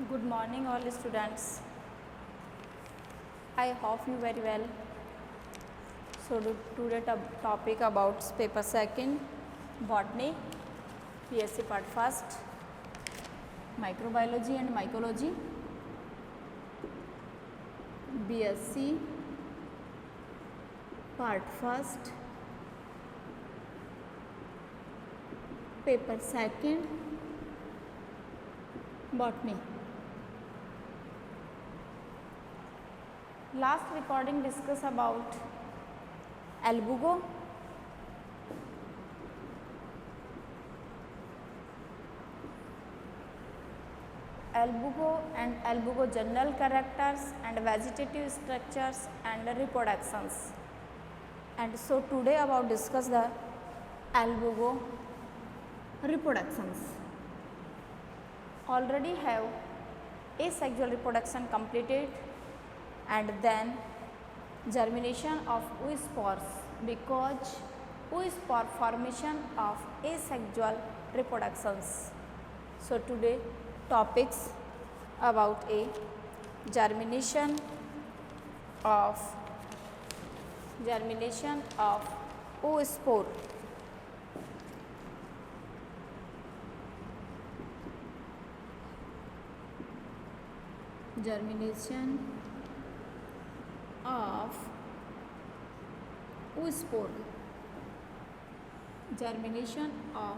Good morning all students. I hope you very well. So today topic about paper second, botany, PSC part first, microbiology and mycology, BSc part first, paper second, botany. Last recording discuss about albugo, and albugo general characters and vegetative structures and reproductions. And so today about discuss the albugo reproductions. Already have asexual reproduction completed and then germination of oospores, because oospore formation of asexual reproductions. So today topics about a germination of oospore. Germination of oospore. Germination of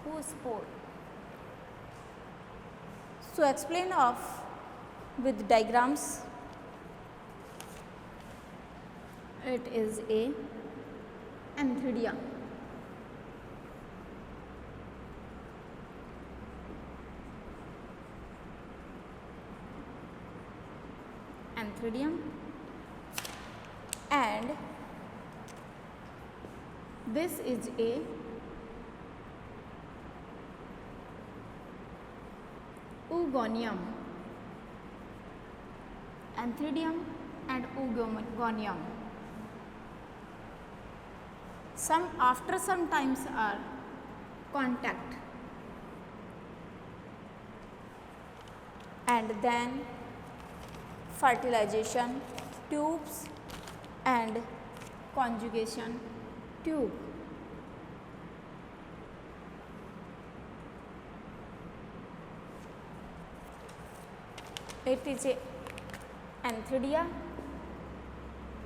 oospore. So explain of with diagrams. It is a Antheridia. Antheridium, and this is a oogonium. Antheridium and oogonium. After some times are contact, and then fertilization tubes and conjugation tube. It is a Antheridia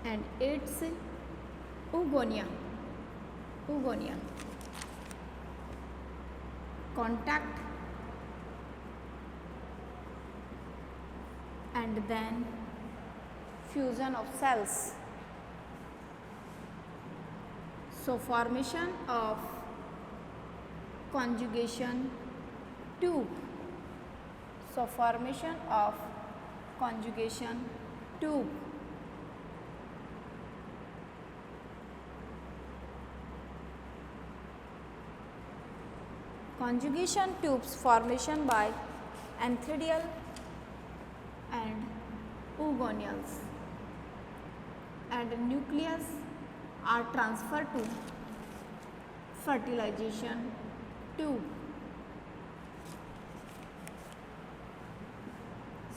and it's oogonia. Contact and then fusion of cells. So formation of conjugation tube. Conjugation tubes formation by antheridial and oogonials, and nucleus are transferred to fertilization tube.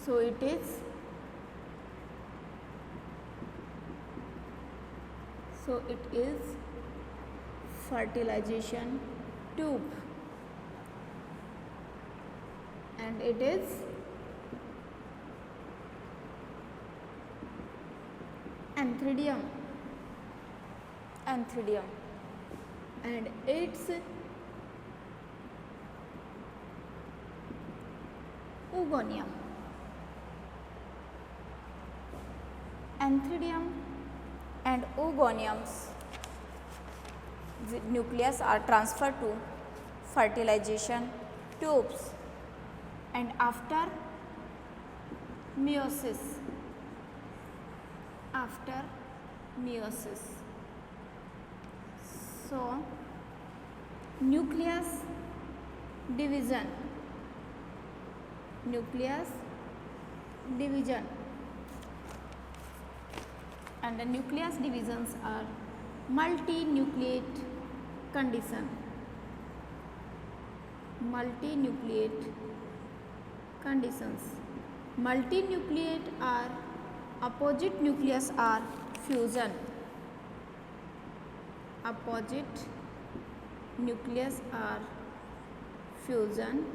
So it is fertilization tube, and it is Antheridium, and it's oogonium. Antheridium and oogoniums, the nucleus are transferred to fertilization tubes, and after meiosis, so nucleus division, and the nucleus divisions are multinucleate condition. multinucleate conditions. Multinucleate or opposite nucleus are fusion. Opposite nucleus are fusion,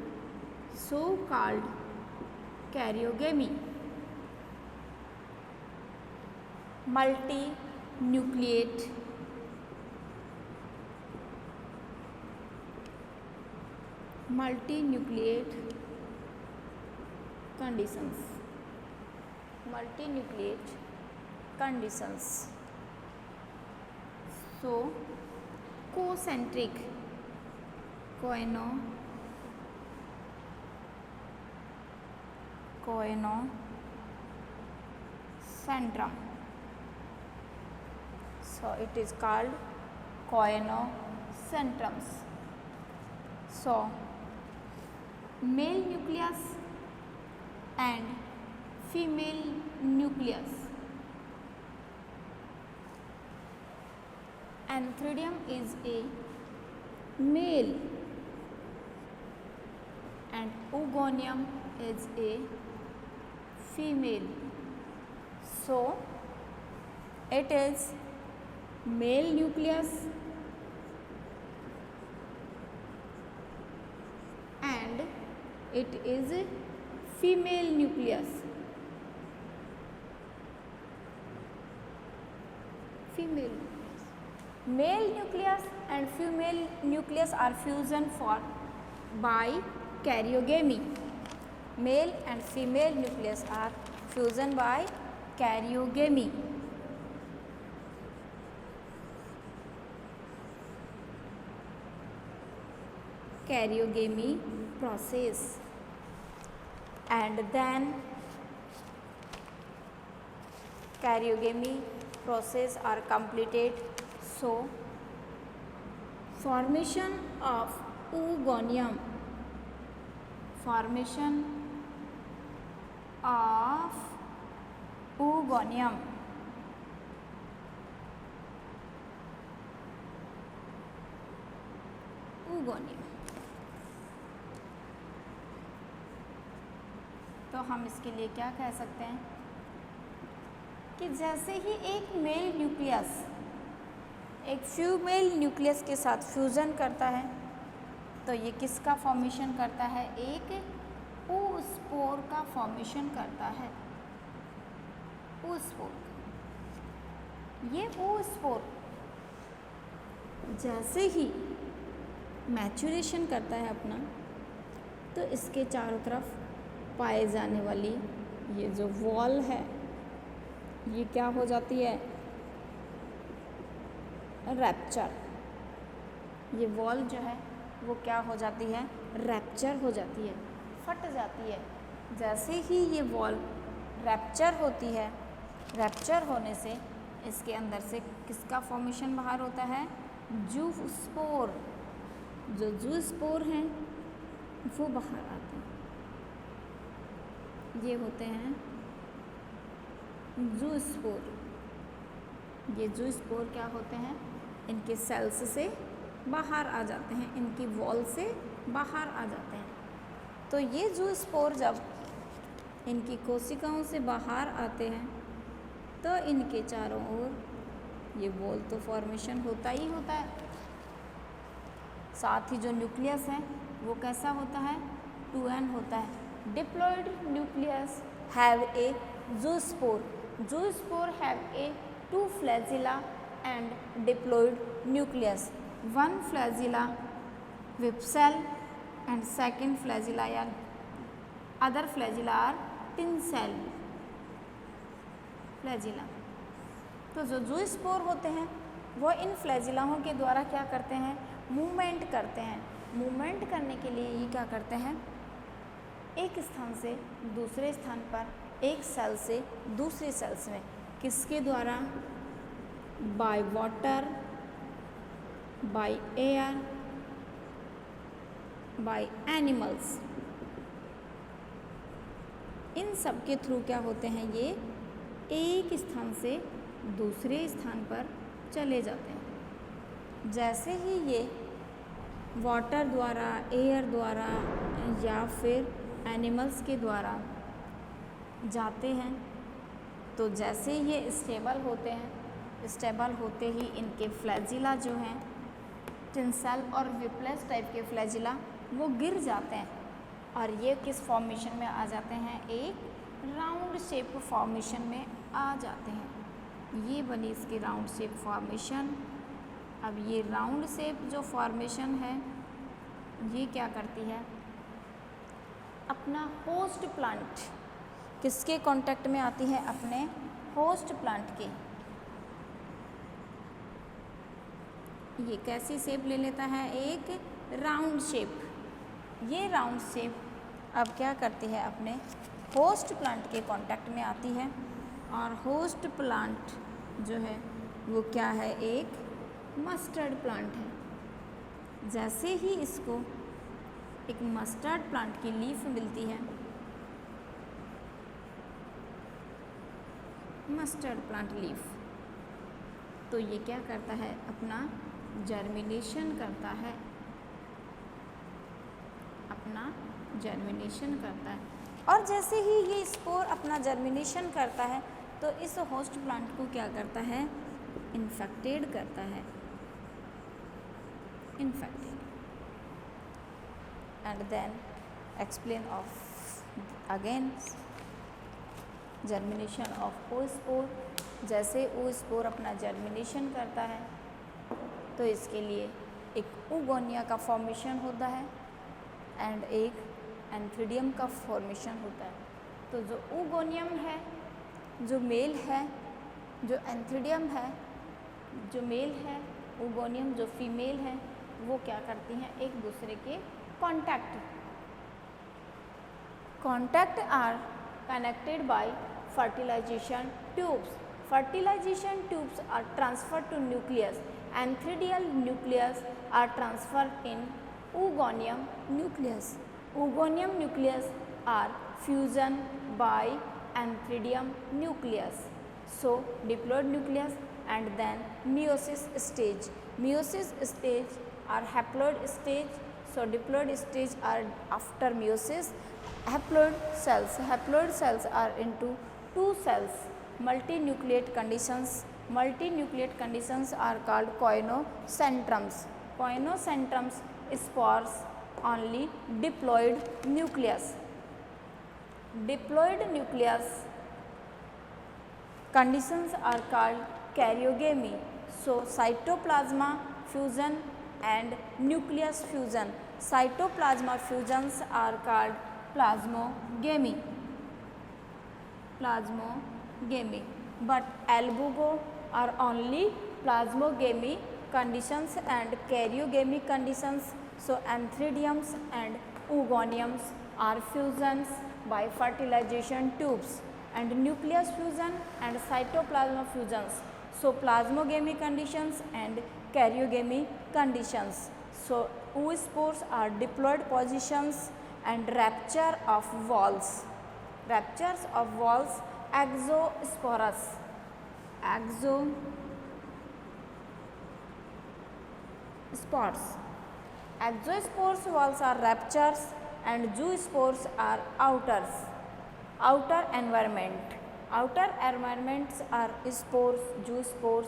so called karyogamy. Multinucleate conditions. Multinucleate conditions. So concentric coenocentrum. So it is called coenocentrums. So male nucleus and female nucleus. Antheridium is a male and oogonium is a female. So it is male nucleus and it is a female nucleus. Male nucleus and female nucleus are fusion by karyogamy. Male and female nucleus are fusion by karyogamy. Karyogamy process, and then karyogamy process are completed. So formation of oogonium, तो हम इसके लिए क्या कह सकते हैं कि जैसे ही एक मेल न्यूक्लियस एक फीमेल न्यूक्लियस के साथ फ्यूज़न करता है तो ये किसका फॉर्मेशन करता है, एक oospore का फॉर्मेशन करता है। oospore, ये oospore जैसे ही मैच्योरेशन करता है अपना तो इसके चारों तरफ पाए जाने वाली ये जो वॉल है ये क्या हो जाती है, रैप्चर। ये वॉल जो है वो क्या हो जाती है, रैप्चर हो जाती है, फट जाती है। जैसे ही ये वॉल रैप्चर होती है, रैप्चर होने से इसके अंदर से किसका फॉर्मेशन बाहर होता है, ज़ूस्पोर। जो ज़ूस्पोर हैं वो बाहर आते हैं, ये होते हैं ज़ूस्पोर। ये ज़ूस्पोर क्या होते हैं, इनके सेल्स से बाहर आ जाते हैं, इनकी वॉल से बाहर आ जाते हैं। तो ये ज़ूस्पोर जब इनकी कोशिकाओं से बाहर आते हैं तो इनके चारों ओर ये वॉल तो फॉर्मेशन होता ही होता है, साथ ही जो न्यूक्लियस है वो कैसा होता है, 2n होता है। Diploid nucleus have a zoospore. Zoospore have a 2 flagella and diploid nucleus. 1 flagella with cell and second flagella या other flagella are tinsel flagella. तो जो ज़ूस्पोर होते हैं वो इन फ्लैजिलाओं के द्वारा क्या करते हैं, मूवमेंट करते हैं। मूवमेंट करने के लिए ये क्या करते हैं, एक स्थान से दूसरे स्थान पर, एक सेल से दूसरे सेल्स में, किसके द्वारा, by water, by air, by animals. इन सब के थ्रू क्या होते हैं, ये एक स्थान से दूसरे स्थान पर चले जाते हैं। जैसे ही ये वाटर द्वारा, एयर द्वारा या फिर एनिमल्स के द्वारा जाते हैं। तो जैसे ये स्टेबल होते हैं, स्टेबल होते ही इनके फ्लैजिला जो हैं, टिंसल और विप्लेस टाइप के फ्लैजिला, वो गिर जाते हैं और ये किस फॉर्मेशन में आ जाते हैं, एक राउंड शेप फॉर्मेशन में आ जाते हैं। ये बनी इसकी राउंड शेप फॉर्मेशन। अब ये राउंड शेप जो फॉर्मेशन है ये क्या करती है, अपना होस्ट प्लांट, किसके कांटेक्ट में आती है, अपने होस्ट प्लांट के। ये कैसी शेप ले लेता है, एक राउंड शेप। ये राउंड शेप अब क्या करती है, अपने होस्ट प्लांट के कांटेक्ट में आती है और होस्ट प्लांट जो है वो क्या है, एक मस्टर्ड प्लांट है। जैसे ही इसको एक मस्टर्ड प्लांट की लीफ मिलती है, मस्टर्ड प्लांट लीफ, तो ये क्या करता है, अपना जर्मिनेशन करता है, अपना जर्मिनेशन करता है। और जैसे ही ये स्पोर अपना जर्मिनेशन करता है तो इस होस्ट प्लांट को क्या करता है, इन्फेक्टेड करता है, infected. And then explain of again germination of oospore. जैसे ओ स्पोर अपना जर्मिनेशन करता है तो इसके लिए एक oogonia का फॉर्मेशन होता है एंड एक एंथ्रीडियम का फॉर्मेशन होता है। तो जो oogonia है, जो मेल है, जो एंथ्रीडियम है, जो मेल है, oogonia जो फीमेल है, वो क्या करती हैं, एक दूसरे के contact are connected by fertilization tubes. Fertilization tubes are transferred to nucleus. Antheridial nucleus are transferred in oogonium nucleus. Oogonium nucleus are fusion by antheridium nucleus. So diploid nucleus and then meiosis stage. Meiosis stage are haploid stage. So diploid stage are after meiosis. Haploid cells are into two cells. Multinucleate conditions are called coinocentrums. Coinocentrums spores only diploid nucleus. Diploid nucleus conditions are called karyogamy. So cytoplasma fusion and nucleus fusion. Cytoplasma fusions are called plasmogamy. But albugo are only plasmogamy conditions and karyogamy conditions. So antheridiums and oogoniums are fusions by fertilization tubes and nucleus fusion and cytoplasma fusions. So plasmogamy conditions and karyogamy conditions. So oospores are diploid positions and ruptures of walls, exospores. Exospores walls are ruptures and zoospores are outer environment. Outer environments are spores, zoospores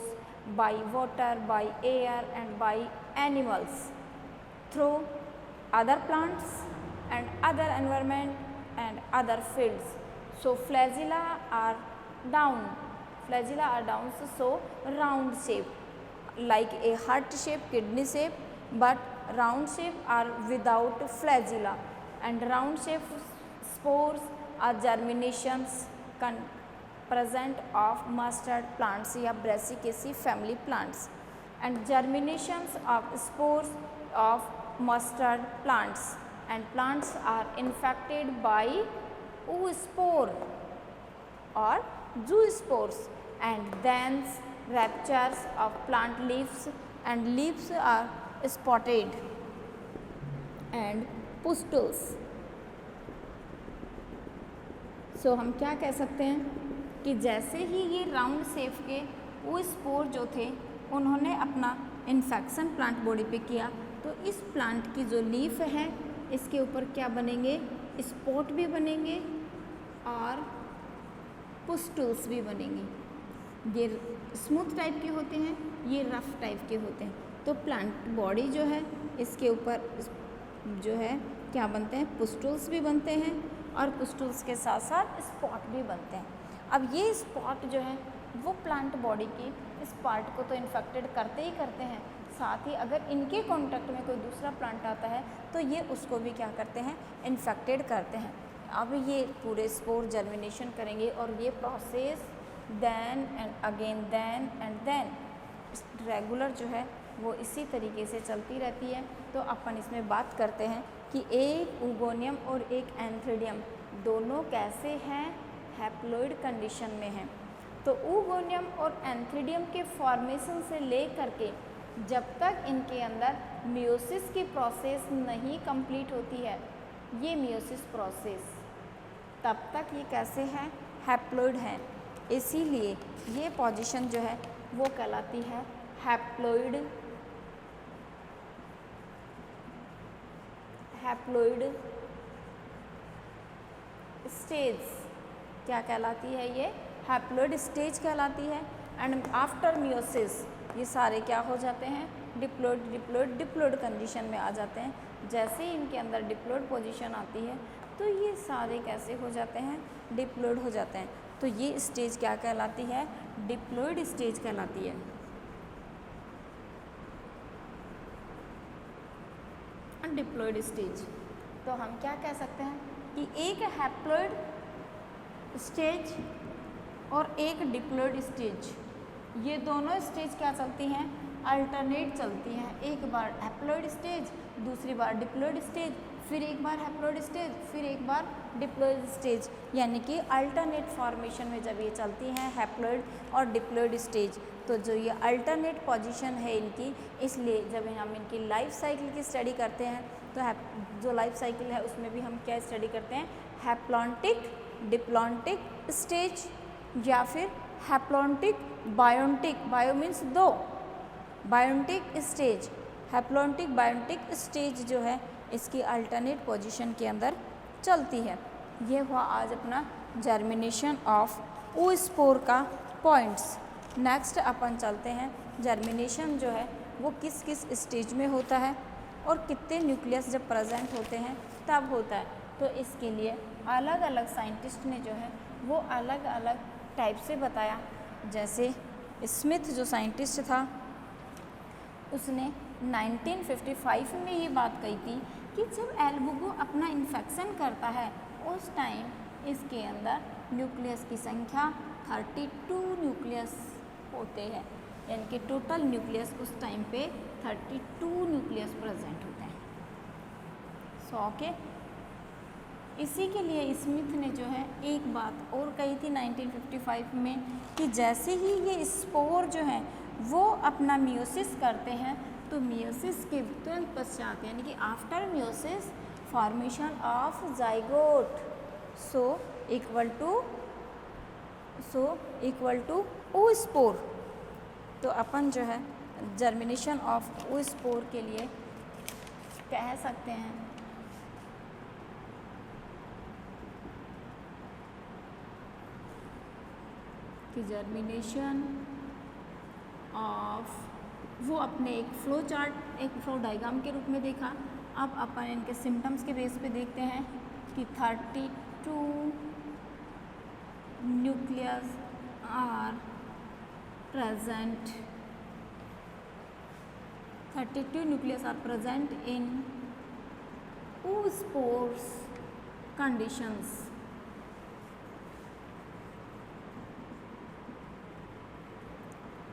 by water, by air and by animals through other plants and other environment and other fields. So flagella are down, so round shape like a heart shape, kidney shape, but round shape are without flagella and round shape spores are germinations present of mustard plants या Brassicaceae family plants and germinations of spores of mustard plants and plants are infected by oospore or zoospores and then ruptures of plant leaves and leaves are spotted and pustules. So हम क्या कह सकते हैं कि जैसे ही ये round shape के oospore जो थे उन्होंने अपना इन्फेक्शन प्लांट बॉडी पे किया तो इस प्लांट की जो लीफ है इसके ऊपर क्या बनेंगे, स्पॉट भी बनेंगे और पुस्टुल्स भी बनेंगे। ये स्मूथ टाइप के होते हैं, ये रफ टाइप के होते हैं। तो प्लांट बॉडी जो है इसके ऊपर जो है क्या बनते हैं, पुस्टुल्स भी बनते हैं और पुस्टुल्स के साथ साथ स्पॉट भी बनते हैं। अब ये स्पॉट जो है वो प्लांट बॉडी की इस पार्ट को तो इन्फेक्टेड करते ही करते हैं, साथ ही अगर इनके कांटेक्ट में कोई दूसरा प्लांट आता है तो ये उसको भी क्या करते हैं, इन्फेक्टेड करते हैं। अब ये पूरे स्पोर जर्मिनेशन करेंगे और ये process then and again then regular जो है वो इसी तरीके से चलती रहती है। तो अपन इसमें बात करते हैं कि एक ऊगोनियम और एक एंथ्रीडियम दोनों कैसे हैं, हैप्लॉइड कंडीशन में हैं। तो ऊगोनियम और एंथ्रीडियम के फॉर्मेशन से लेकर के जब तक इनके अंदर मियोसिस की प्रोसेस नहीं कंप्लीट होती है, ये मियोसिस प्रोसेस, तब तक ये कैसे हैं, हैप्लॉइड हैं। इसीलिए ये पोजीशन जो है वो कहलाती है हैप्लॉइड स्टेज। क्या कहलाती है ये, हैप्लॉइड स्टेज कहलाती है। एंड आफ्टर मियोसिस ये सारे क्या हो जाते हैं, डिप्लॉइड कंडीशन में आ जाते हैं। जैसे ही इनके अंदर डिप्लॉइड पोजीशन आती है तो ये सारे कैसे हो जाते हैं, डिप्लॉइड हो जाते हैं। तो ये स्टेज क्या कहलाती है, डिप्लॉइड स्टेज कहलाती है। डिप्लॉइड स्टेज, तो हम क्या कह सकते हैं कि एक हैप्लॉइड स्टेज और एक डिप्लॉइड स्टेज, ये दोनों स्टेज क्या चलती हैं, अल्टरनेट चलती हैं। एक बार हैप्लॉइड स्टेज, दूसरी बार डिप्लॉइड स्टेज, फिर एक बार हैप्लॉइड स्टेज, फिर एक बार डिप्लॉइड स्टेज, यानी कि अल्टरनेट फॉर्मेशन में जब ये चलती हैं हैप्लॉइड और डिप्लॉइड स्टेज। तो जो ये अल्टरनेट पोजीशन है इनकी, इसलिए जब हम इनकी लाइफ साइकिल की स्टडी करते हैं तो जो लाइफ साइकिल है उसमें भी हम क्या स्टडी करते हैं, हैप्लॉन्टिक डिप्लॉन्टिक स्टेज या फिर हैप्लॉन्टिक बायोन्टिक, बायो मीन्स दो, बायोन्टिक स्टेज, हैप्लॉन्टिक बायोन्टिक स्टेज जो है इसकी अल्टरनेट पोजीशन के अंदर चलती है। ये हुआ आज अपना जर्मिनेशन ऑफ oospore का पॉइंट्स। नेक्स्ट अपन चलते हैं जर्मिनेशन जो है वो किस किस स्टेज में होता है और कितने न्यूक्लियस जब प्रेजेंट होते हैं तब होता है। तो इसके लिए अलग अलग साइंटिस्ट ने जो है वो अलग अलग टाइप से बताया। जैसे स्मिथ जो साइंटिस्ट था उसने 1955 में ये बात कही थी कि जब एल्बुगो अपना इन्फेक्शन करता है उस टाइम इसके अंदर न्यूक्लियस की संख्या 32 न्यूक्लियस होते हैं, यानी कि टोटल न्यूक्लियस उस टाइम पे 32 न्यूक्लियस प्रेजेंट होते हैं। ओके, इसी के लिए स्मिथ ने जो है एक बात और कही थी 1955 में कि जैसे ही ये स्पोर जो है वो अपना मियोसिस करते हैं तो मियोसिस के तुरंत पश्चात यानी कि after meiosis formation of zygote so equal to oospore। तो अपन जो है जर्मिनेशन ऑफ oospore के लिए कह सकते हैं कि जर्मिनेशन ऑफ, वो अपने एक फ्लो चार्ट, एक फ्लो डायग्राम के रूप में देखा। अब अपन इनके सिम्टम्स के बेस पे देखते हैं कि 32 nucleus are present, 32 nucleus are present in oospores conditions।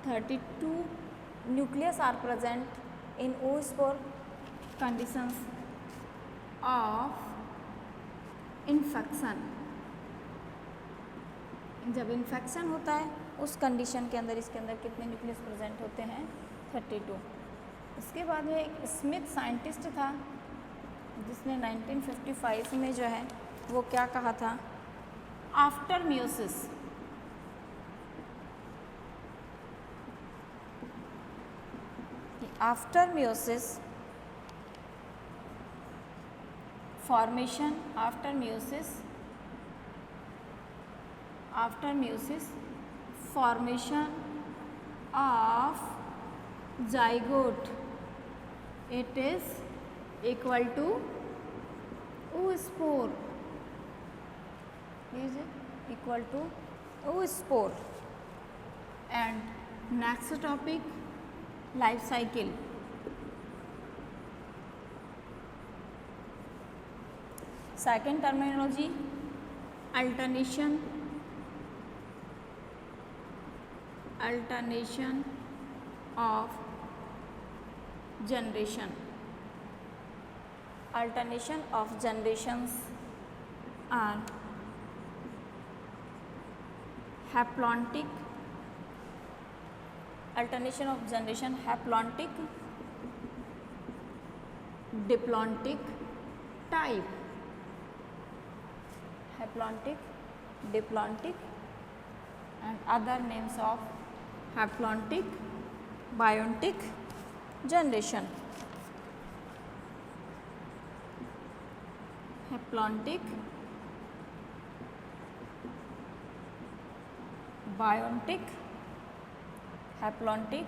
32 nucleus are present in oospore conditions of infection। जब इन्फेक्शन होता है उस कंडीशन के अंदर इसके अंदर कितने न्यूक्लियस प्रेजेंट होते हैं, 32। इसके बाद में एक स्मिथ साइंटिस्ट था जिसने 1955 में जो है वो क्या कहा था, after meiosis formation after meiosis formation of zygote, it is equal to oospore, is equal to oospore. And next topic, life cycle. Second terminology, alternation of generation. Alternation of generations are haplontic, alternation of generation, haplontic, diplontic type, haplontic, diplontic, and other names of haplontic, biontic generation. Haplontic, biontic, haplontic,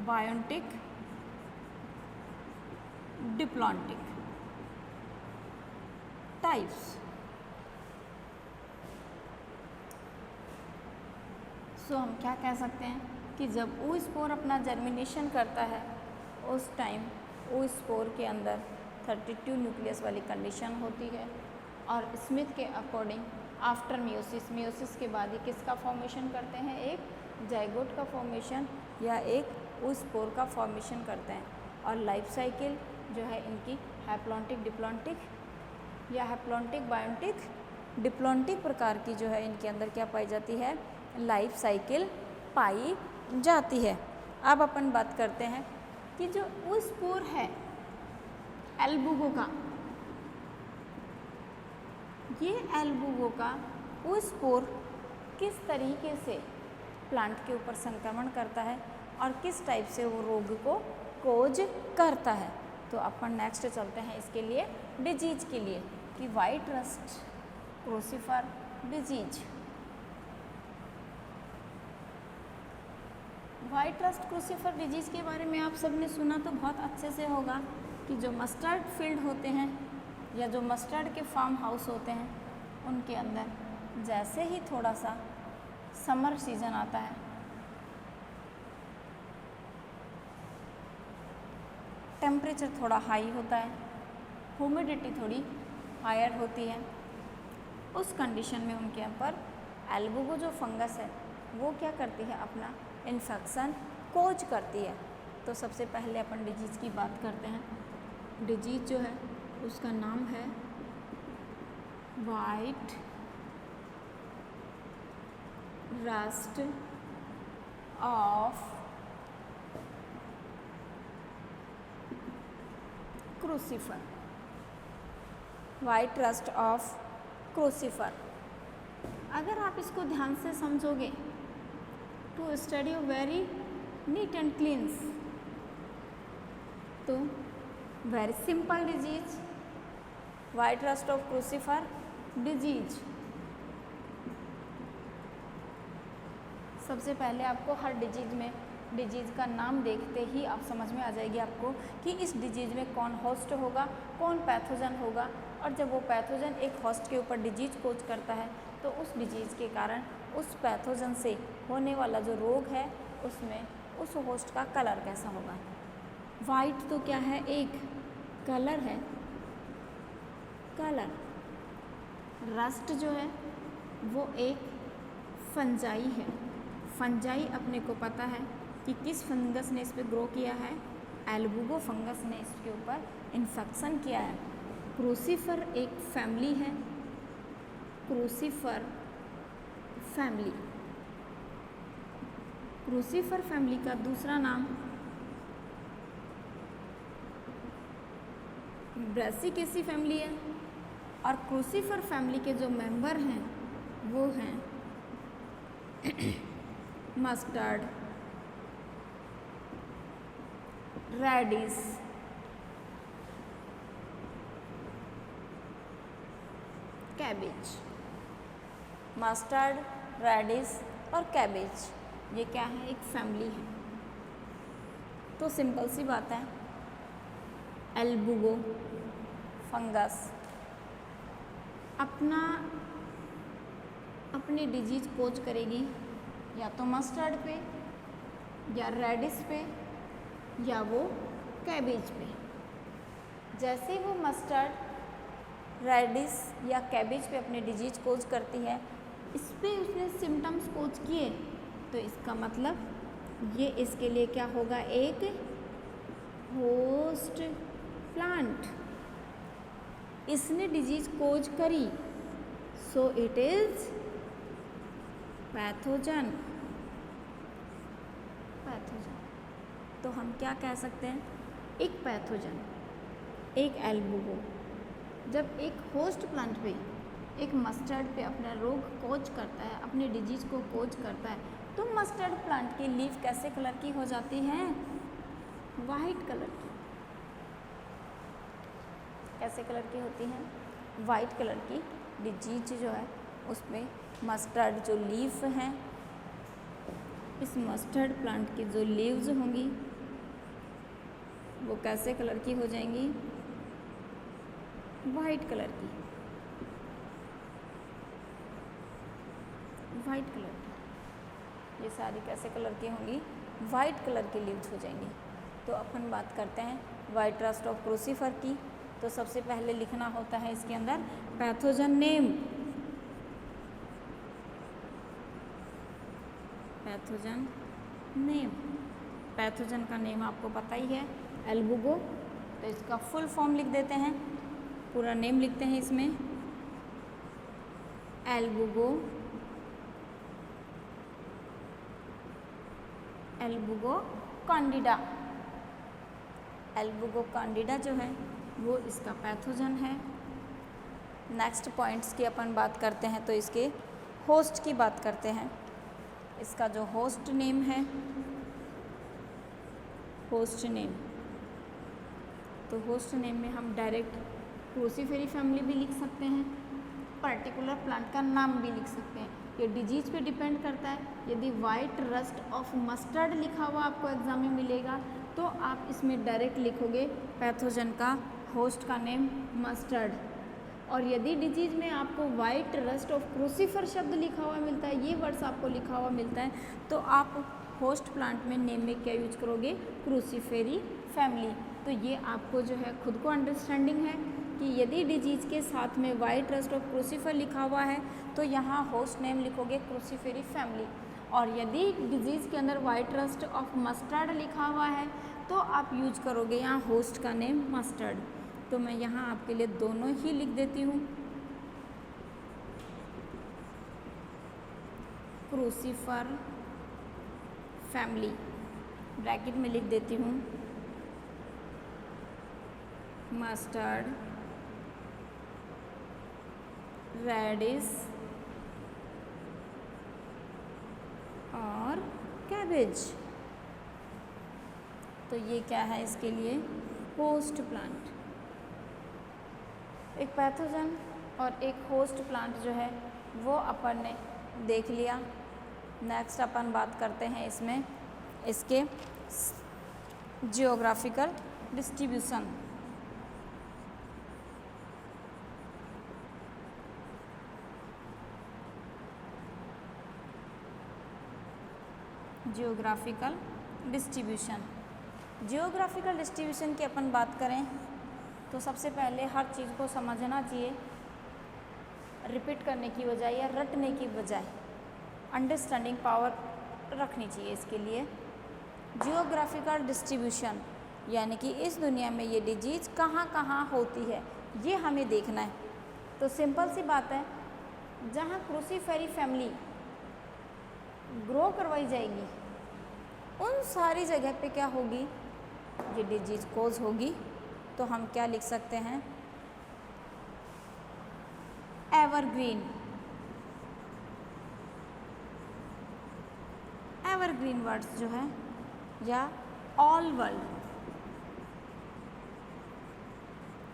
biontic, diplontic types. सो हम क्या कह सकते हैं कि जब oospore अपना germination करता है उस टाइम oospore के अंदर 32 न्यूक्लियस वाली कंडीशन होती है, और स्मिथ के अकॉर्डिंग आफ्टर मियोसिस के बाद ही किसका फॉर्मेशन करते हैं, एक जाइगोट का फॉर्मेशन या एक oospore का फॉर्मेशन करते हैं. और लाइफ साइकिल जो है इनकी हैप्लॉन्टिक, डिप्लॉन्टिक या हैप्लॉन्टिक, बायोन्टिक, डिप्लॉन्टिक प्रकार की जो है इनके अंदर क्या पाई जाती है, लाइफ साइकिल पाई जाती है. अब अपन बात करते हैं कि जो oospore है एल्बुगो का, ये एल्बुगो का oospore किस तरीके से प्लांट के ऊपर संक्रमण करता है और किस टाइप से वो रोग को कोज करता है. तो अपन नेक्स्ट चलते हैं इसके लिए डिजीज के लिए कि white rust crucifer disease. White rust crucifer disease के बारे में आप सबने सुना तो बहुत अच्छे से होगा कि जो मस्टर्ड फील्ड होते हैं या जो मस्टर्ड के फार्म हाउस होते हैं उनके अंदर जैसे ही थोड़ा सा समर सीजन आता है, टेम्परेचर थोड़ा हाई होता है, ह्यूमिडिटी थोड़ी हायर होती है, उस कंडीशन में उनके ऊपर एल्बुगो जो फंगस है वो क्या करती है, अपना इन्फेक्शन कोज करती है. तो सबसे पहले अपन डिजीज़ की बात करते हैं. डिजीज जो है उसका नाम है white rust of crucifer. White rust of crucifer. अगर आप इसको ध्यान से समझोगे to study very neat and cleans, तो very simple disease white rust of crucifer disease. सबसे पहले आपको हर डिजीज़ का नाम देखते ही आप समझ में आ जाएगी आपको कि इस डिजीज़ में कौन होस्ट होगा, कौन पैथोजन होगा. और जब वो पैथोजन एक होस्ट के ऊपर डिजीज कोज करता है तो उस डिजीज़ के कारण उस पैथोजन से होने वाला जो रोग है उसमें उस होस्ट का कलर कैसा होगा. वाइट तो क्या है, एक कलर है, कलर. रस्ट जो है वो एक फंजाई है. फंजाई अपने को पता है कि किस फंगस ने इस पर ग्रो किया है, एल्बुगो फंगस ने इसके ऊपर इन्फेक्शन किया है. क्रूसिफर एक फैमिली है, क्रूसिफर फैमिली. क्रूसिफर फैमिली का दूसरा नाम ब्रेसिकेसी फैमिली है. और क्रूसिफर फैमिली के जो मेंबर हैं वो हैं mustard, radish, cabbage. Mustard, radish और कैबेज ये क्या है, एक फैमिली है। तो सिंपल सी बात है, एल्बुगो फंगस अपनी डिजीज कोज करेगी या तो मस्टर्ड पे या रेडिश पे या वो कैबेज पे। जैसे वो मस्टर्ड, रेडिश या कैबेज पे अपनी डिजीज कोज करती है, इस पे उसने सिम्टम्स कोज किए, तो इसका मतलब ये इसके लिए क्या होगा, एक होस्ट प्लांट। इसने डिजीज कोज करी, सो इट इज पैथोजन। तो हम क्या कह सकते हैं, एक पैथोजन, एक एल्बुगो जब एक होस्ट प्लांट पे, एक मस्टर्ड पे अपना रोग कोज करता है, अपनी डिजीज को कोज करता है, तो मस्टर्ड प्लांट की लीफ कैसे कलर की हो जाती है, वाइट कलर की। कैसे कलर की होती हैं, वाइट कलर की। डिजीज जो है उसमें मस्टर्ड जो लीफ हैं, इस मस्टर्ड प्लांट की जो लीव्स होंगी वो कैसे कलर की हो जाएंगी, वाइट कलर की। वाइट कलर की, ये सारी कैसे कलर की होंगी, वाइट कलर की लीव्स हो जाएंगी। तो अपन बात करते हैं वाइट रस्ट ऑफ क्रूसीफर की। तो सबसे पहले लिखना होता है इसके अंदर pathogen name. Pathogen name, pathogen का नेम आपको पता ही है, एल्बुगो। तो इसका फुल फॉर्म लिख देते हैं, पूरा नेम लिखते हैं इसमें, एल्बुगो, एल्बुगो कैंडिडा। एल्बुगो कैंडिडा जो है वो इसका पैथोजन है। नेक्स्ट पॉइंट्स की अपन बात करते हैं, तो इसके होस्ट की बात करते हैं। इसका जो होस्ट नेम है, होस्ट नेम, तो होस्ट नेम में हम डायरेक्ट क्रूसीफेरी फैमिली भी लिख सकते हैं, पर्टिकुलर प्लांट का नाम भी लिख सकते हैं। ये डिजीज पे डिपेंड करता है। यदि वाइट रस्ट ऑफ मस्टर्ड लिखा हुआ आपको एग्जाम में मिलेगा तो आप इसमें डायरेक्ट लिखोगे पैथोजन का होस्ट का नेम मस्टर्ड। और यदि डिजीज में आपको वाइट रस्ट ऑफ क्रूसीफर शब्द लिखा हुआ मिलता है, ये वर्ड्स आपको लिखा हुआ मिलता है, तो आप होस्ट प्लांट में नेम में क्या यूज करोगे, क्रूसीफेरी फैमिली। तो ये आपको जो है खुद को अंडरस्टैंडिंग है कि यदि डिजीज के साथ में वाइट रस्ट ऑफ क्रूसीफर लिखा हुआ है तो यहाँ होस्ट नेम लिखोगे क्रूसीफेरी फैमिली। और यदि डिजीज के अंदर वाइट रस्ट ऑफ मस्टर्ड लिखा हुआ है तो आप यूज करोगे यहाँ होस्ट का नेम मस्टर्ड। तो मैं यहाँ आपके लिए दोनों ही लिख देती हूँ, क्रूसीफर फैमिली, ब्रैकेट में लिख देती हूँ मस्टर्ड, रेडिश और कैबेज। तो ये क्या है इसके लिए, होस्ट प्लांट। एक पैथोजन और एक होस्ट प्लांट जो है वो अपन ने देख लिया। नेक्स्ट अपन बात करते हैं इसमें इसके geographical distribution. Geographical distribution, geographical distribution की अपन बात करें तो सबसे पहले हर चीज़ को समझना चाहिए, रिपीट करने की बजाय या रटने की बजाय अंडरस्टैंडिंग पावर रखनी चाहिए। इसके लिए जियोग्राफिकल डिस्ट्रीब्यूशन यानी कि इस दुनिया में ये डिजीज़ कहाँ कहाँ होती है ये हमें देखना है। तो सिंपल सी बात है, जहाँ क्रूसीफेरी फैमिली ग्रो करवाई जाएगी उन सारी जगह पे क्या होगी, ये डिजीज कोज होगी। तो हम क्या लिख सकते हैं, एवरग्रीन, एवरग्रीन वर्ड्स जो है, या ऑल वर्ल्ड,